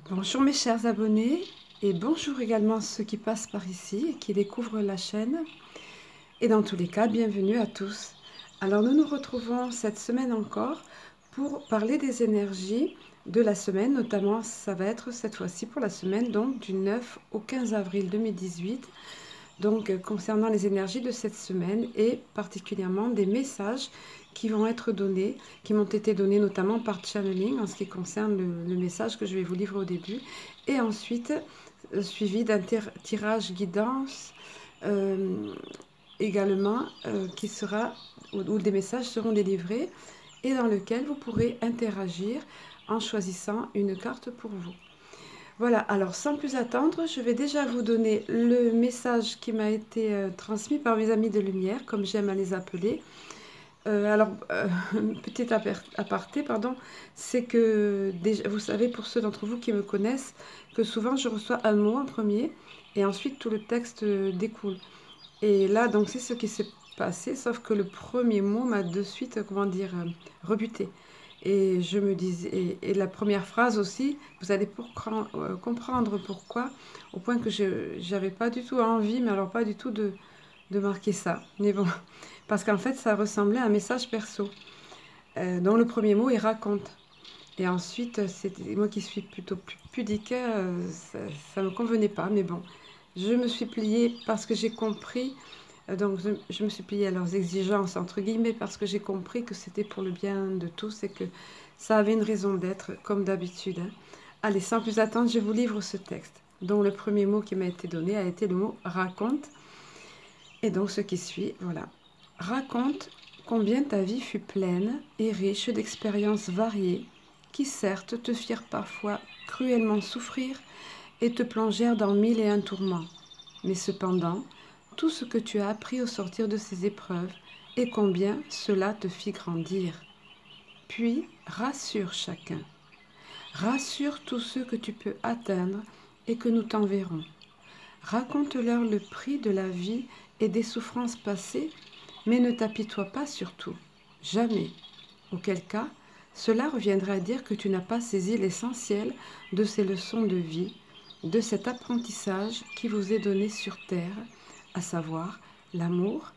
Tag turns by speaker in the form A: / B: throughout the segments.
A: Bonjour mes chers abonnés et bonjour également ceux qui passent par ici et qui découvrent la chaîne. Et dans tous les cas, bienvenue à tous. Alors nous nous retrouvons cette semaine encore pour parler des énergies de la semaine, notamment ça va être cette fois-ci pour la semaine donc du 9 au 15 avril 2018. Donc concernant les énergies de cette semaine et particulièrement des messages qui vont être donnés, qui m'ont été donnés notamment par channeling en ce qui concerne le message que je vais vous livrer au début, et ensuite suivi d'un tirage guidance également qui sera, où des messages seront délivrés et dans lequel vous pourrez interagir en choisissant une carte pour vous. Voilà, alors sans plus attendre, je vais déjà vous donner le message qui m'a été transmis par mes amis de lumière, comme j'aime à les appeler. Petit aparté, pardon, c'est que déjà, vous savez, pour ceux d'entre vous qui me connaissent, que souvent je reçois un mot en premier et ensuite tout le texte découle. Et là, donc, c'est ce qui s'est passé, sauf que le premier mot m'a de suite, comment dire, rebuté. Et je me disais, et la première phrase aussi, vous allez comprendre pourquoi, au point que je n'avais pas du tout envie, mais alors pas du tout de marquer ça. Mais bon, parce qu'en fait, ça ressemblait à un message perso, dont le premier mot est raconte. Et ensuite, c'était moi qui suis plutôt plus pudique, ça ne me convenait pas, mais bon. Je me suis pliée parce que j'ai compris, donc je me suis pliée à leurs exigences, entre guillemets, parce que j'ai compris que c'était pour le bien de tous et que ça avait une raison d'être, comme d'habitude. Hein. Allez, sans plus attendre, je vous livre ce texte, dont le premier mot qui m'a été donné a été le mot « raconte ». Et donc ce qui suit, voilà. « Raconte combien ta vie fut pleine et riche d'expériences variées, qui certes te firent parfois cruellement souffrir, et te plongèrent dans 1001 tourments. Mais cependant, tout ce que tu as appris au sortir de ces épreuves, et combien cela te fit grandir. Puis, rassure chacun. Rassure tous ceux que tu peux atteindre et que nous t'enverrons. Raconte-leur le prix de la vie et des souffrances passées, mais ne t'apitoie pas sur tout. Jamais. Auquel cas, cela reviendrait à dire que tu n'as pas saisi l'essentiel de ces leçons de vie, de cet apprentissage qui vous est donné sur terre, à savoir l'amour,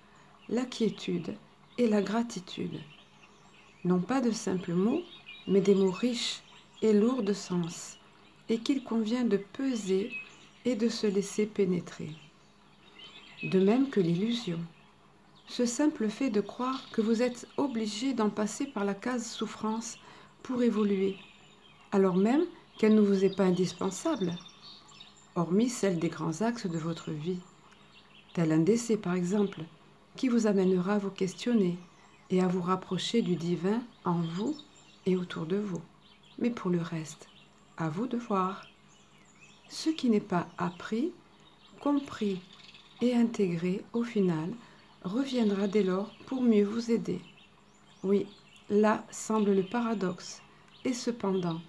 A: la quiétude et la gratitude. Non pas de simples mots, mais des mots riches et lourds de sens, et qu'il convient de peser et de se laisser pénétrer. De même que l'illusion. Ce simple fait de croire que vous êtes obligé d'en passer par la case souffrance pour évoluer, alors même qu'elle ne vous est pas indispensable, hormis celle des grands axes de votre vie, tel un décès par exemple, qui vous amènera à vous questionner et à vous rapprocher du divin en vous et autour de vous. Mais pour le reste, à vous de voir. Ce qui n'est pas appris, compris et intégré au final reviendra dès lors pour mieux vous aider. Oui, là semble le paradoxe, et cependant,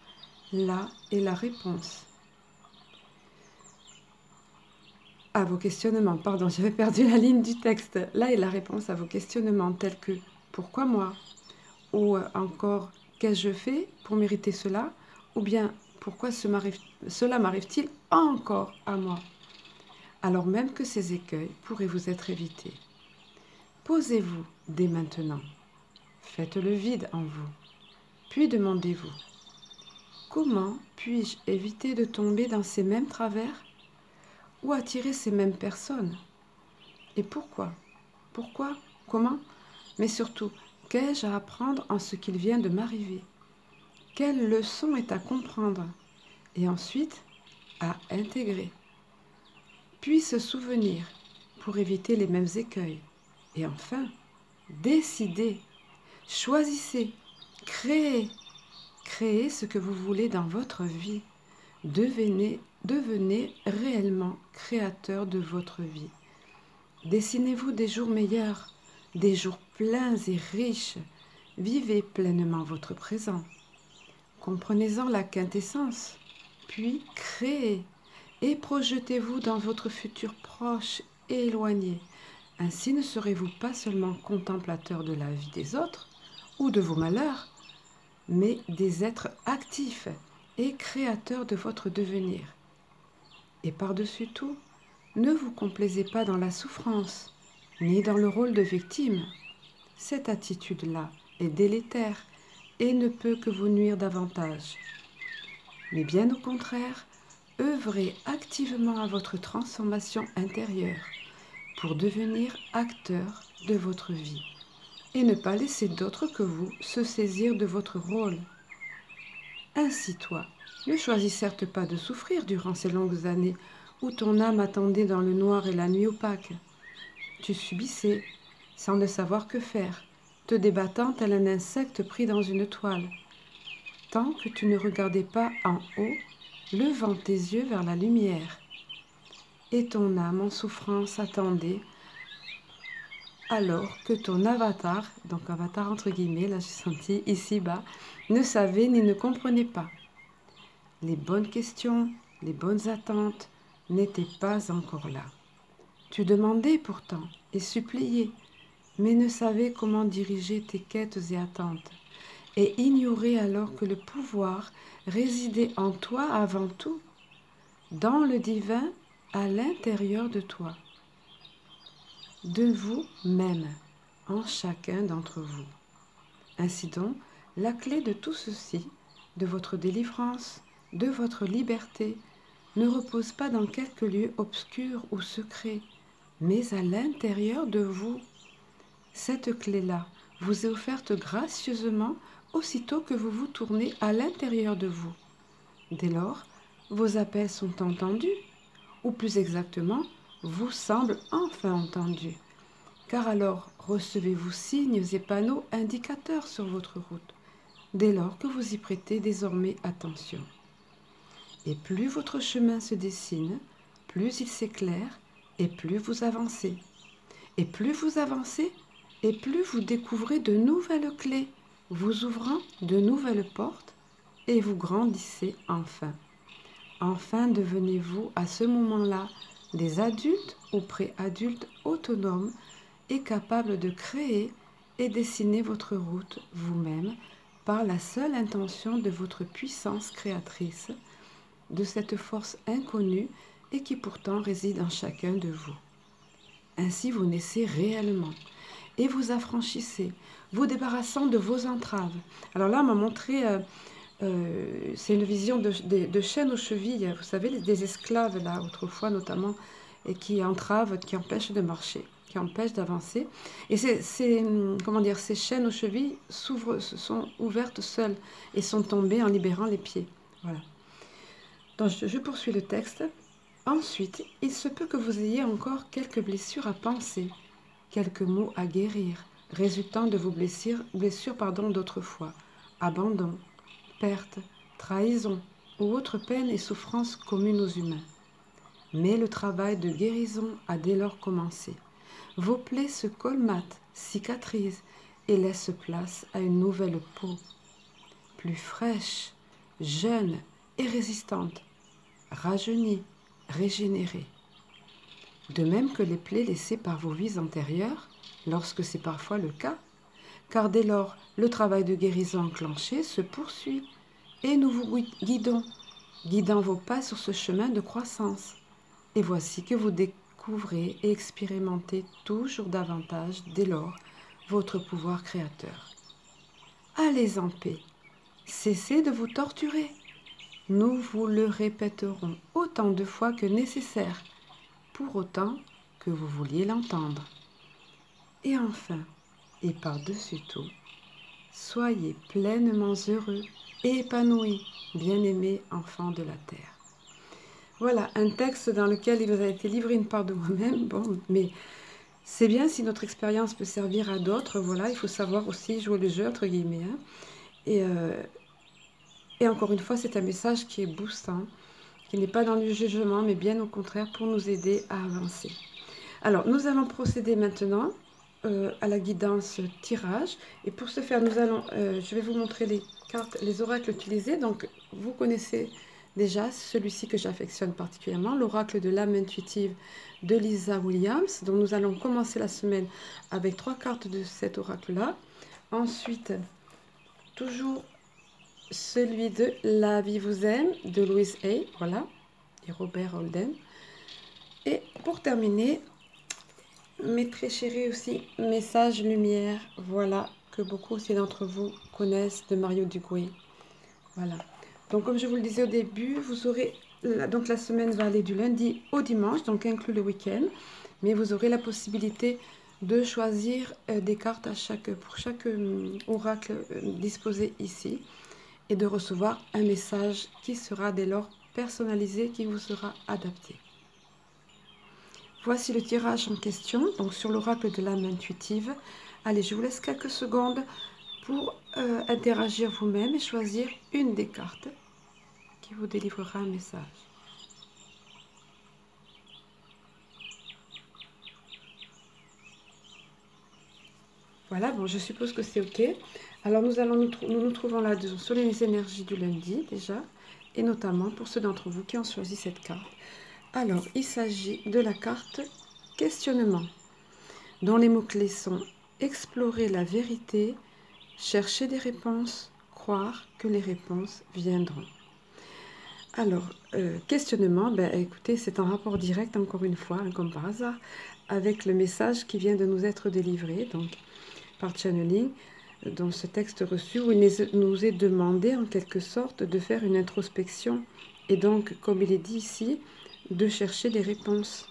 A: là est la réponse. À vos questionnements, pardon, j'avais perdu la ligne du texte. Là est la réponse à vos questionnements tels que « Pourquoi moi ?» ou encore « Qu'ai-je fait pour mériter cela ?» ou bien « Pourquoi cela m'arrive-t-il encore à moi ?» alors même que ces écueils pourraient vous être évités. Posez-vous dès maintenant. Faites le vide en vous. Puis demandez-vous, comment puis-je éviter de tomber dans ces mêmes travers ou attirer ces mêmes personnes? Et pourquoi? Pourquoi? Comment? Mais surtout, qu'ai-je à apprendre en ce qu'il vient de m'arriver? Quelle leçon est à comprendre? Et ensuite, à intégrer. Puis se souvenir pour éviter les mêmes écueils. Et enfin, décidez, choisissez, créez. Créez ce que vous voulez dans votre vie. Devenez réellement créateur de votre vie. Dessinez-vous des jours meilleurs, des jours pleins et riches. Vivez pleinement votre présent. Comprenez-en la quintessence, puis créez et projetez-vous dans votre futur proche et éloigné. Ainsi ne serez-vous pas seulement contemplateur de la vie des autres ou de vos malheurs, mais des êtres actifs et créateur de votre devenir. Et par-dessus tout, ne vous complaisez pas dans la souffrance, ni dans le rôle de victime. Cette attitude-là est délétère et ne peut que vous nuire davantage. Mais bien au contraire, œuvrez activement à votre transformation intérieure pour devenir acteur de votre vie et ne pas laisser d'autres que vous se saisir de votre rôle. Ainsi toi, ne choisis certes pas de souffrir durant ces longues années où ton âme attendait dans le noir et la nuit opaque. Tu subissais, sans ne savoir que faire, te débattant tel un insecte pris dans une toile. Tant que tu ne regardais pas en haut, levant tes yeux vers la lumière. Et ton âme en souffrance attendait, alors que ton avatar, donc avatar entre guillemets, là j'ai senti ici-bas, ne savait ni ne comprenait pas. Les bonnes questions, les bonnes attentes n'étaient pas encore là. Tu demandais pourtant et suppliais, mais ne savais comment diriger tes quêtes et attentes, et ignorais alors que le pouvoir résidait en toi avant tout, dans le divin à l'intérieur de toi, de vous-même, en chacun d'entre vous. Ainsi donc, la clé de tout ceci, de votre délivrance, de votre liberté, ne repose pas dans quelque lieu obscur ou secret, mais à l'intérieur de vous. Cette clé-là vous est offerte gracieusement aussitôt que vous vous tournez à l'intérieur de vous. Dès lors, vos appels sont entendus, ou plus exactement, vous semblent enfin entendus, car alors recevez-vous signes et panneaux indicateurs sur votre route, dès lors que vous y prêtez désormais attention. Et plus votre chemin se dessine, plus il s'éclaire, et plus vous avancez. Et plus vous avancez, et plus vous découvrez de nouvelles clés, vous ouvrant de nouvelles portes, et vous grandissez enfin. Enfin devenez-vous à ce moment-là des adultes ou pré-adultes autonomes et capables de créer et dessiner votre route vous-même par la seule intention de votre puissance créatrice, de cette force inconnue et qui pourtant réside en chacun de vous. Ainsi vous naissez réellement et vous affranchissez, vous débarrassant de vos entraves. Alors là, on m'a montré, c'est une vision de chaînes aux chevilles, vous savez, des esclaves là, autrefois notamment, et qui entravent, qui empêchent de marcher, qui empêchent d'avancer. Et comment dire, ces chaînes aux chevilles sont ouvertes seules et sont tombées en libérant les pieds. Voilà. Donc je poursuis le texte. Ensuite, il se peut que vous ayez encore quelques blessures à penser, quelques maux à guérir, résultant de vos blessures d'autrefois, abandon, perte, trahison ou autres peines et souffrances communes aux humains. Mais le travail de guérison a dès lors commencé. Vos plaies se colmatent, cicatrisent et laissent place à une nouvelle peau, plus fraîche, jeune et résistante, rajeunie, régénérée. De même que les plaies laissées par vos vies antérieures, lorsque c'est parfois le cas, car dès lors, le travail de guérison enclenché se poursuit et nous vous guidant vos pas sur ce chemin de croissance. Et voici que vous découvrez et expérimentez toujours davantage, dès lors, votre pouvoir créateur. Allez en paix, cessez de vous torturer. Nous vous le répéterons autant de fois que nécessaire, pour autant que vous vouliez l'entendre. Et enfin, et par-dessus tout, soyez pleinement heureux et épanouis, bien-aimés enfants de la terre. Voilà, un texte dans lequel il vous a été livré une part de moi-même. Bon, mais c'est bien si notre expérience peut servir à d'autres. Voilà, il faut savoir aussi jouer le jeu, entre guillemets. Hein. Et encore une fois, c'est un message qui est boostant, qui n'est pas dans le jugement, mais bien au contraire pour nous aider à avancer. Alors, nous allons procéder maintenant à la guidance tirage. Et pour ce faire, je vais vous montrer les cartes, les oracles utilisés. Donc, vous connaissez déjà celui-ci que j'affectionne particulièrement, l'oracle de l'âme intuitive de Lisa Williams. Donc, nous allons commencer la semaine avec 3 cartes de cet oracle-là. Ensuite, toujours celui de La vie vous aime de Louise Hay, voilà, et Robert Holden. Et pour terminer, mes très chéris aussi, Message Lumière, voilà, que beaucoup aussi d'entre vous connaissent, de Mario Duguay. Voilà. Donc comme je vous le disais au début, vous aurez, donc la semaine va aller du lundi au dimanche, donc inclus le week-end, mais vous aurez la possibilité de choisir des cartes pour chaque oracle disposé ici et de recevoir un message qui sera dès lors personnalisé, qui vous sera adapté. Voici le tirage en question, donc sur l'oracle de l'âme intuitive. Allez, je vous laisse quelques secondes pour interagir vous-même et choisir une des cartes qui vous délivrera un message. Voilà, bon, je suppose que c'est OK. Alors, nous trouvons là sur les énergies du lundi, déjà, et notamment pour ceux d'entre vous qui ont choisi cette carte. Alors, il s'agit de la carte questionnement, dont les mots-clés sont explorer la vérité, chercher des réponses, croire que les réponses viendront. Alors, questionnement, ben, écoutez, c'est un rapport direct, encore une fois, hein, comme par hasard, avec le message qui vient de nous être délivré, donc par channeling, dans ce texte reçu, où il nous est demandé, en quelque sorte, de faire une introspection, et donc, comme il est dit ici, de chercher des réponses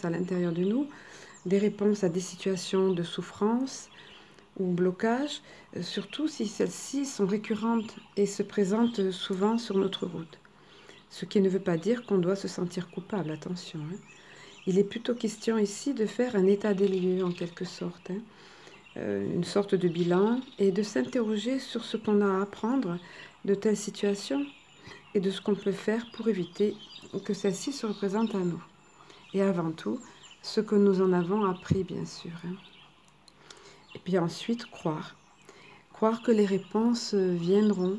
A: à l'intérieur de nous, des réponses à des situations de souffrance ou blocage, surtout si celles-ci sont récurrentes et se présentent souvent sur notre route. Ce qui ne veut pas dire qu'on doit se sentir coupable, attention. Hein. Il est plutôt question ici de faire un état des lieux, en quelque sorte, hein. Une sorte de bilan, et de s'interroger sur ce qu'on a à apprendre de telles situations et de ce qu'on peut faire pour éviter que celles-ci se représentent à nous. Et avant tout, ce que nous en avons appris, bien sûr. Hein. Et puis ensuite, croire. Croire que les réponses viendront.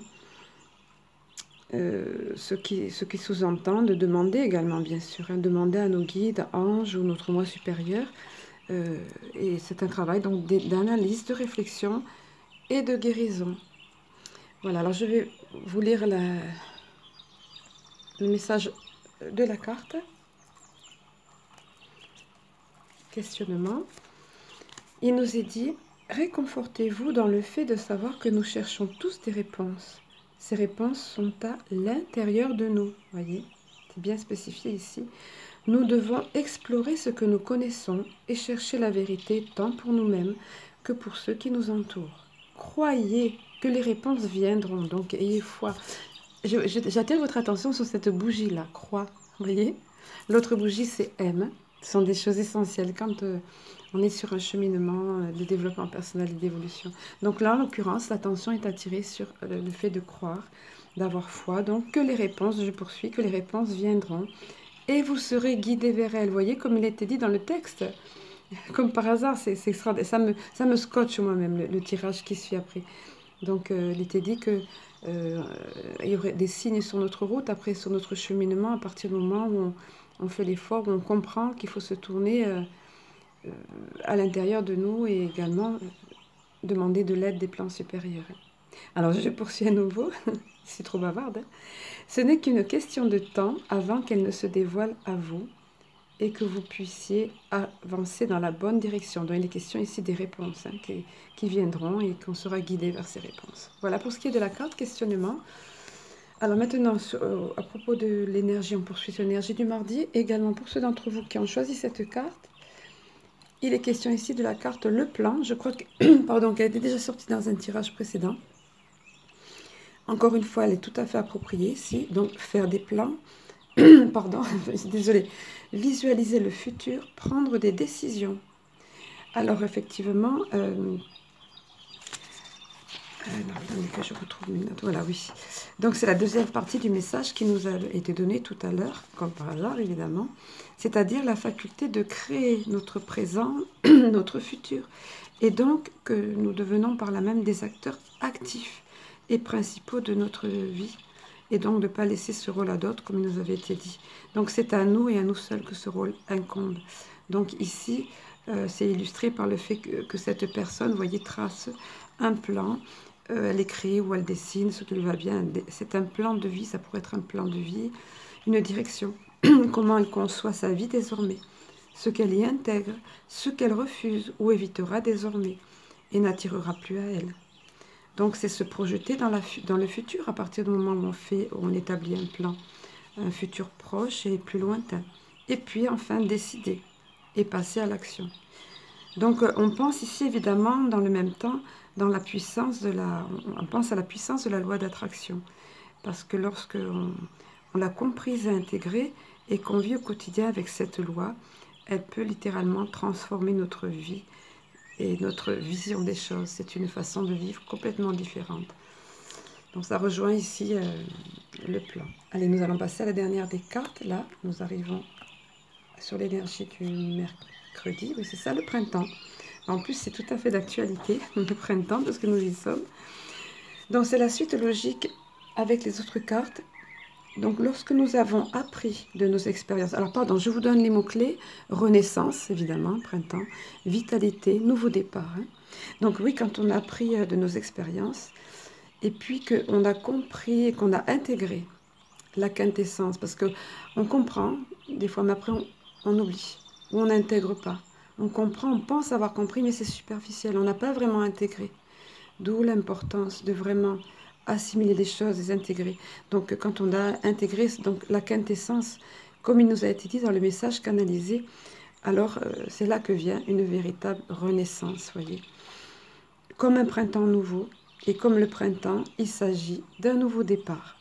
A: Ce qui sous-entend de demander également, bien sûr, hein, demander à nos guides, anges ou notre moi supérieur. Et c'est un travail donc d'analyse, de réflexion et de guérison. Voilà, alors je vais vous lire le message de la carte. Questionnement. Il nous est dit, réconfortez-vous dans le fait de savoir que nous cherchons tous des réponses. Ces réponses sont à l'intérieur de nous, voyez, c'est bien spécifié ici. Nous devons explorer ce que nous connaissons et chercher la vérité tant pour nous-mêmes que pour ceux qui nous entourent. Croyez que les réponses viendront, donc ayez foi. J'attire votre attention sur cette bougie-là, croix, vous voyez. L'autre bougie, c'est M. Ce sont des choses essentielles quand on est sur un cheminement de développement personnel et d'évolution. Donc là, en l'occurrence, l'attention est attirée sur le fait de croire, d'avoir foi. Donc que les réponses, je poursuis, que les réponses viendront et vous serez guidés vers elles. Vous voyez, comme il était dit dans le texte, comme par hasard, c'est extraordinaire. Ça me scotche moi-même, le tirage qui suit après. Donc il était dit que il y aurait des signes sur notre route, après sur notre cheminement, à partir du moment où on fait l'effort, où on comprend qu'il faut se tourner à l'intérieur de nous et également demander de l'aide des plans supérieurs. Alors je poursuis à nouveau, c'est trop bavarde. Hein. Ce n'est qu'une question de temps avant qu'elle ne se dévoile à vous et que vous puissiez avancer dans la bonne direction. Donc il est question ici des réponses hein, qui viendront et qu'on sera guidé vers ces réponses. Voilà pour ce qui est de la carte questionnement. Alors maintenant, à propos de l'énergie, on poursuit sur l'énergie du mardi. Également pour ceux d'entre vous qui ont choisi cette carte, il est question ici de la carte Le Plan. Je crois qu'elle était déjà sortie dans un tirage précédent. Encore une fois, elle est tout à fait appropriée ici. Donc faire des plans, pardon, désolée, visualiser le futur, prendre des décisions. Alors effectivement, attendez que je retrouve mes notes. Voilà, oui. Donc c'est la deuxième partie du message qui nous a été donné tout à l'heure, comme par hasard évidemment, c'est-à-dire la faculté de créer notre présent, notre futur, et donc que nous devenons par là même des acteurs actifs et principaux de notre vie, et donc de ne pas laisser ce rôle à d'autres, comme il nous avait été dit. Donc c'est à nous et à nous seuls que ce rôle incombe. Donc ici, c'est illustré par le fait que cette personne, vous voyez, trace un plan, elle écrit ou elle dessine ce qui lui va bien. C'est un plan de vie, ça pourrait être un plan de vie, une direction. Comment elle conçoit sa vie désormais, ce qu'elle y intègre, ce qu'elle refuse ou évitera désormais et n'attirera plus à elle. Donc c'est se projeter dans le futur à partir du moment où on établit un plan, un futur proche et plus lointain. Et puis enfin décider et passer à l'action. Donc on pense ici évidemment dans le même temps dans la puissance on pense à la puissance de la loi d'attraction. Parce que lorsque on l'a comprise et intégrée et qu'on vit au quotidien avec cette loi, elle peut littéralement transformer notre vie et notre vision des choses. C'est une façon de vivre complètement différente. Donc ça rejoint ici le plan. Allez, nous allons passer à la dernière des cartes. Là, nous arrivons sur l'énergie du mercredi. Oui, c'est ça, le printemps. En plus, c'est tout à fait d'actualité, le printemps, parce que nous y sommes. Donc c'est la suite logique avec les autres cartes. Donc lorsque nous avons appris de nos expériences, alors pardon, je vous donne les mots-clés, renaissance évidemment, printemps, vitalité, nouveau départ. Hein. Donc oui, quand on a appris de nos expériences, et puis qu'on a compris et qu'on a intégré la quintessence, parce qu'on comprend des fois, mais après on oublie, ou on n'intègre pas. On comprend, on pense avoir compris, mais c'est superficiel, on n'a pas vraiment intégré. D'où l'importance de vraiment assimiler des choses, les intégrer. Donc quand on a intégré donc, la quintessence, comme il nous a été dit dans le message canalisé, alors c'est là que vient une véritable renaissance, voyez. Comme un printemps nouveau, et comme le printemps, il s'agit d'un nouveau départ.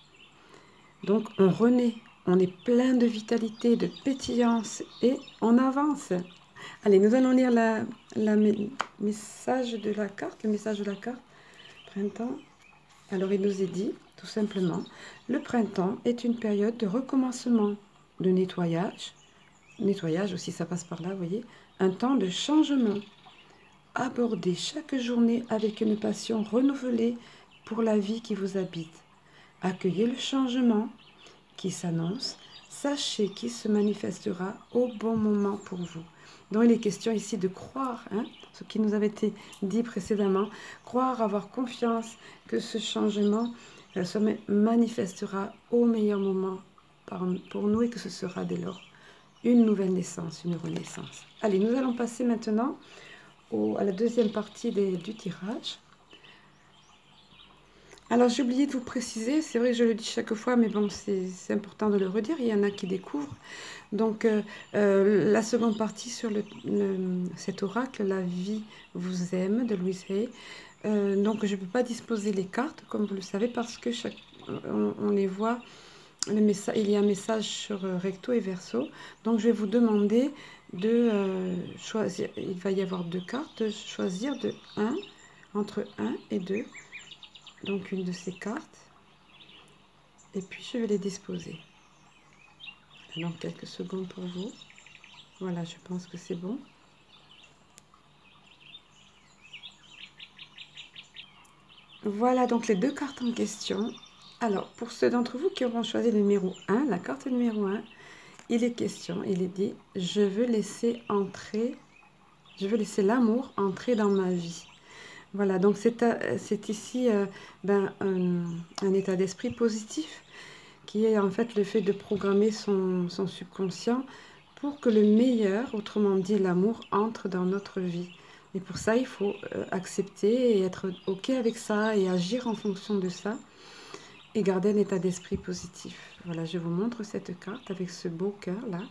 A: Donc on renaît, on est plein de vitalité, de pétillance, et on avance. Allez, nous allons lire message de la carte, le message de la carte. Printemps. Alors il nous est dit, tout simplement, le printemps est une période de recommencement, de nettoyage. Nettoyage aussi, ça passe par là, vous voyez. Un temps de changement. Abordez chaque journée avec une passion renouvelée pour la vie qui vous habite. Accueillez le changement qui s'annonce. Sachez qu'il se manifestera au bon moment pour vous. Donc il est question ici de croire, hein, ce qui nous avait été dit précédemment, croire, avoir confiance que ce changement se manifestera au meilleur moment pour nous et que ce sera dès lors une nouvelle naissance, une renaissance. Allez, nous allons passer maintenant à la deuxième partie du tirage. Alors j'ai oublié de vous préciser, c'est vrai que je le dis chaque fois, mais bon, c'est important de le redire, il y en a qui découvrent. Donc la seconde partie sur cet oracle, la vie vous aime, de Louise Hay. Donc je ne peux pas disposer les cartes, comme vous le savez, parce que on les voit, il y a un message sur recto et verso. Donc je vais vous demander de choisir, il va y avoir deux cartes, de choisir entre 1 et 2. Donc une de ces cartes, et puis je vais les disposer. Donc quelques secondes pour vous. Voilà, je pense que c'est bon. Voilà donc les deux cartes en question. Alors, pour ceux d'entre vous qui auront choisi le numéro 1, la carte numéro 1, il est question, il est dit, je veux laisser l'amour entrer dans ma vie. Voilà, donc c'est ici un état d'esprit positif qui est en fait le fait de programmer son subconscient pour que le meilleur, autrement dit l'amour, entre dans notre vie. Et pour ça, il faut accepter et être OK avec ça et agir en fonction de ça et garder un état d'esprit positif. Voilà, je vous montre cette carte avec ce beau cœur là.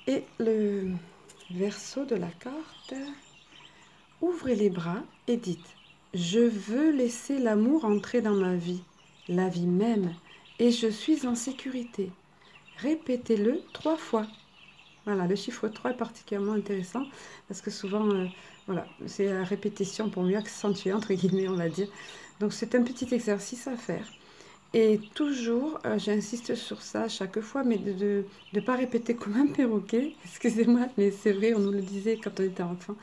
A: Et le verso de la carte, ouvrez les bras et dites, je veux laisser l'amour entrer dans ma vie, la vie même, et je suis en sécurité. Répétez-le 3 fois. Voilà, le chiffre 3 est particulièrement intéressant parce que souvent, voilà, c'est la répétition pour mieux accentuer, entre guillemets, on va dire. Donc, c'est un petit exercice à faire. Et toujours, j'insiste sur ça à chaque fois, mais de ne pas répéter comme un perroquet, excusez-moi, mais c'est vrai, on nous le disait quand on était enfant,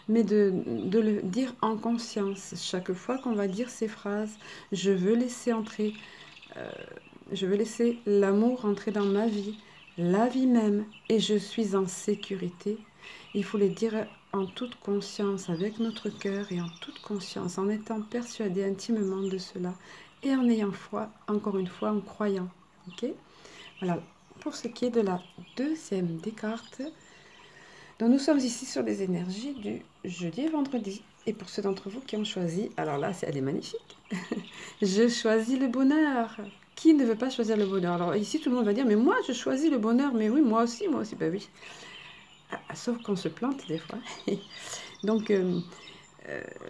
A: mais de le dire en conscience. Chaque fois qu'on va dire ces phrases, je veux laisser entrer, je veux laisser l'amour entrer dans ma vie, la vie même, et je suis en sécurité. Il faut les dire en toute conscience, avec notre cœur et en toute conscience, en étant persuadé intimement de cela et en ayant foi, encore une fois, en croyant. Ok? Voilà, pour ce qui est de la deuxième des cartes, donc nous sommes ici sur les énergies du jeudi et vendredi. Et pour ceux d'entre vous qui ont choisi, alors là, elle est magnifique. Je choisis le bonheur. Qui ne veut pas choisir le bonheur? Alors ici, tout le monde va dire, mais moi, je choisis le bonheur. Mais oui, moi aussi. Ben oui. Sauf qu'on se plante des fois. Donc,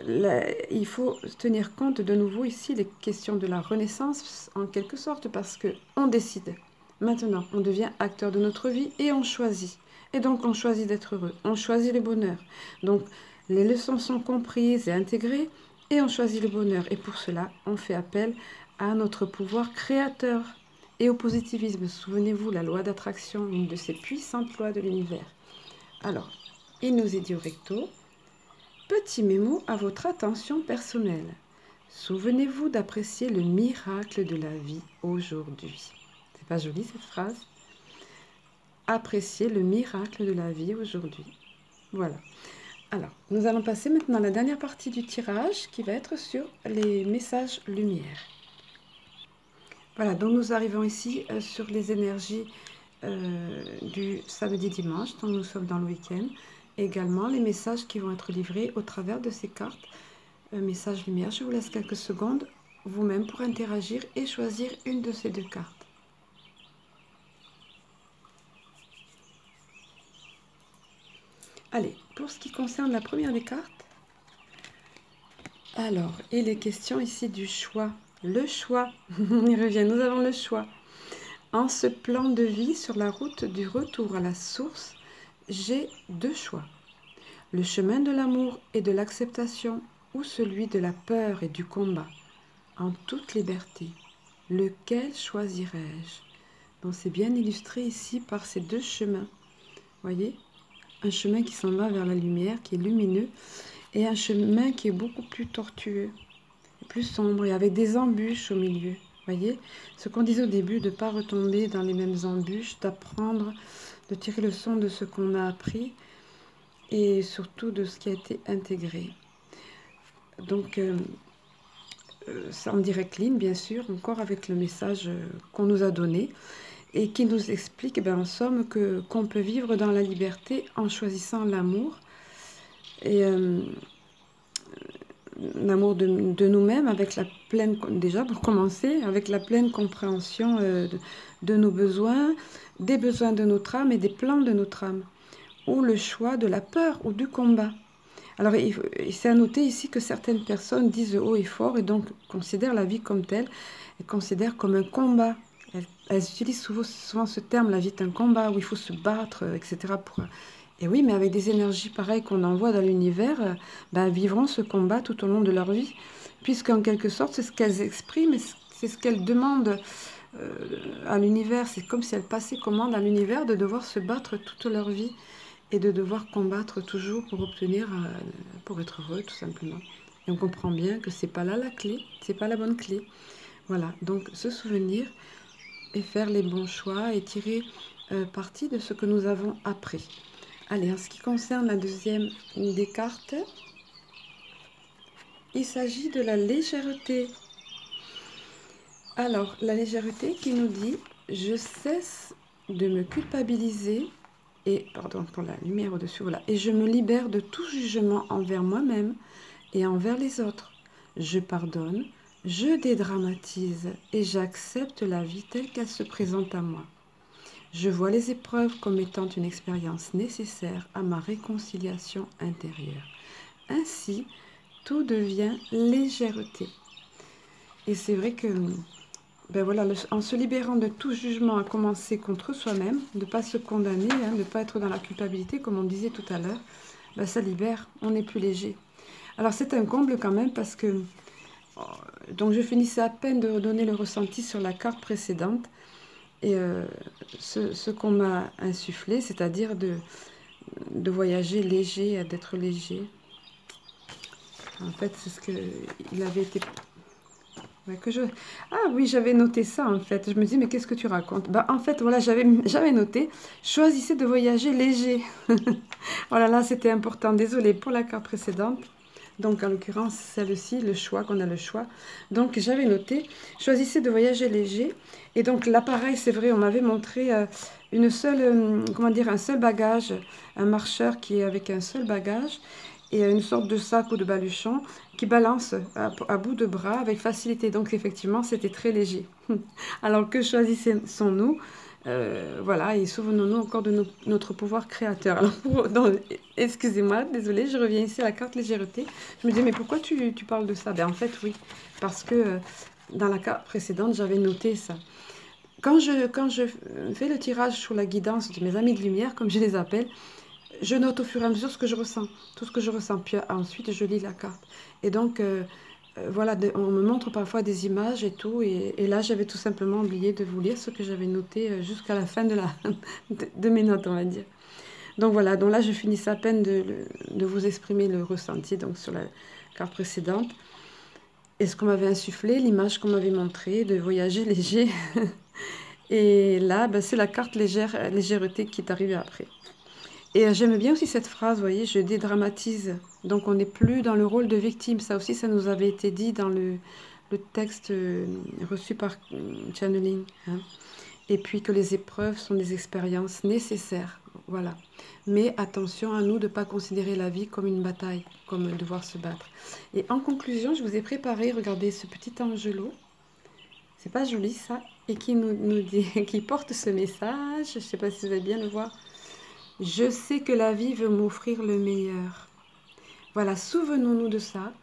A: là, il faut tenir compte de nouveau ici les questions de la renaissance, en quelque sorte, parce que on décide. Maintenant, on devient acteur de notre vie et on choisit. Et donc, on choisit d'être heureux. On choisit le bonheur. Donc, les leçons sont comprises et intégrées et on choisit le bonheur. Et pour cela, on fait appel à notre pouvoir créateur et au positivisme. Souvenez-vous, la loi d'attraction, une de ces puissantes lois de l'univers. Alors, il nous est dit au recto, petit mémo à votre attention personnelle. Souvenez-vous d'apprécier le miracle de la vie aujourd'hui. C'est pas joli cette phrase? Apprécier le miracle de la vie aujourd'hui. Voilà. Alors, nous allons passer maintenant à la dernière partie du tirage qui va être sur les messages lumière. Voilà, donc nous arrivons ici sur les énergies du samedi-dimanche, donc nous sommes dans le week-end. Également, les messages qui vont être livrés au travers de ces cartes. Message lumière, je vous laisse quelques secondes vous-même pour interagir et choisir une de ces deux cartes. Allez, pour ce qui concerne la première des cartes, alors, il est question ici du choix. Le choix, on y revient, nous avons le choix. En ce plan de vie sur la route du retour à la source, j'ai deux choix. Le chemin de l'amour et de l'acceptation ou celui de la peur et du combat. En toute liberté, lequel choisirais-je? Donc c'est bien illustré ici par ces deux chemins. Voyez? Un chemin qui s'en va vers la lumière, qui est lumineux, et un chemin qui est beaucoup plus tortueux, plus sombre, et avec des embûches au milieu. Voyez? Ce qu'on disait au début, de ne pas retomber dans les mêmes embûches, d'apprendre, de tirer le son de ce qu'on a appris, et surtout de ce qui a été intégré. Donc, c'est en direct ligne, bien sûr, encore avec le message qu'on nous a donné, et qui nous explique, en somme, qu'on peut vivre dans la liberté en choisissant l'amour, et l'amour de nous-mêmes, avec la pleine, déjà pour commencer, avec la pleine compréhension de nos besoins, des besoins de notre âme et des plans de notre âme, ou le choix de la peur ou du combat. Alors, c'est à noter ici que certaines personnes disent haut et fort et donc considèrent la vie comme telle, et considèrent comme un combat. Elles utilisent souvent ce terme, la vie est un combat, où il faut se battre, etc. Et oui, mais avec des énergies pareilles qu'on envoie dans l'univers, vivront ce combat tout au long de leur vie, puisqu'en quelque sorte, c'est ce qu'elles expriment, c'est ce qu'elles demandent à l'univers. C'est comme si elles passaient commande à l'univers de devoir se battre toute leur vie et de devoir combattre toujours pour obtenir, pour être heureux, tout simplement. Et on comprend bien que c'est pas là la clé, c'est pas la bonne clé. Voilà, donc se souvenir et faire les bons choix et tirer parti de ce que nous avons appris. Allez, en ce qui concerne la deuxième des cartes, il s'agit de la légèreté. Alors, la légèreté qui nous dit « Je cesse de me culpabiliser » et, pardon pour la lumière au-dessus, voilà, et je me libère de tout jugement envers moi-même et envers les autres. Je pardonne, je dédramatise et j'accepte la vie telle qu'elle se présente à moi. Je vois les épreuves comme étant une expérience nécessaire à ma réconciliation intérieure. Ainsi, tout devient légèreté. Et c'est vrai que, voilà, en se libérant de tout jugement à commencer contre soi-même, de ne pas se condamner, de ne pas être dans la culpabilité, comme on disait tout à l'heure, ça libère, on est plus léger. Alors c'est un comble quand même parce que, donc je finissais à peine de redonner le ressenti sur la carte précédente, et ce qu'on m'a insufflé, c'est-à-dire de voyager léger, d'être léger. En fait, c'est ce qu'il avait été Ouais, Ah oui, j'avais noté ça en fait. Je me dis, mais qu'est-ce que tu racontes? Bah, en fait, voilà, j'avais noté, choisissez de voyager léger. Oh là là, c'était important. Désolée pour la carte précédente. Donc, en l'occurrence, celle-ci, le choix, qu'on a le choix. Donc, j'avais noté, choisissez de voyager léger. Et donc, l'appareil, c'est vrai, on m'avait montré une seule, comment dire, un seul bagage, un marcheur qui est avec un seul bagage et une sorte de sac ou de baluchon qui balance à bout de bras avec facilité. Donc, effectivement, c'était très léger. Alors, que choisissons-nous? Voilà, et souvenons-nous encore de notre pouvoir créateur. Alors, excusez-moi, désolée, je reviens ici à la carte légèreté. Je me dis, mais pourquoi tu parles de ça? Ben, en fait, oui, parce que dans la carte précédente, j'avais noté ça. Quand je fais le tirage sur la guidance de mes amis de lumière, comme je les appelle, je note au fur et à mesure ce que je ressens, tout ce que je ressens. Puis ensuite, je lis la carte. Et donc, voilà, on me montre parfois des images et tout. Et là, j'avais tout simplement oublié de vous lire ce que j'avais noté jusqu'à la fin de mes notes, on va dire. Donc voilà, donc là, je finissais à peine de vous exprimer le ressenti donc sur la carte précédente. Et ce qu'on m'avait insufflé, l'image qu'on m'avait montrée, de voyager léger. Et là, ben, c'est la carte légèreté qui est arrivée après. Et j'aime bien aussi cette phrase, vous voyez, je dédramatise. Donc on n'est plus dans le rôle de victime. Ça aussi, ça nous avait été dit dans le texte reçu par Channeling. Hein. Et puis que les épreuves sont des expériences nécessaires. Voilà. Mais attention à nous de ne pas considérer la vie comme une bataille, comme devoir se battre. Et en conclusion, je vous ai préparé, regardez ce petit angelo. C'est pas joli ça. Et qui nous dit, qui porte ce message. Je ne sais pas si vous allez bien le voir. Je sais que la vie veut m'offrir le meilleur. Voilà, souvenons-nous de ça.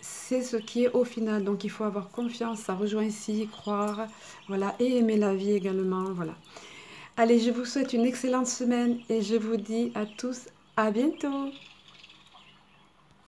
A: C'est ce qui est au final. Donc, il faut avoir confiance. Ça rejoint ici, croire. Voilà, et aimer la vie également. Voilà. Allez, je vous souhaite une excellente semaine et je vous dis à tous à bientôt.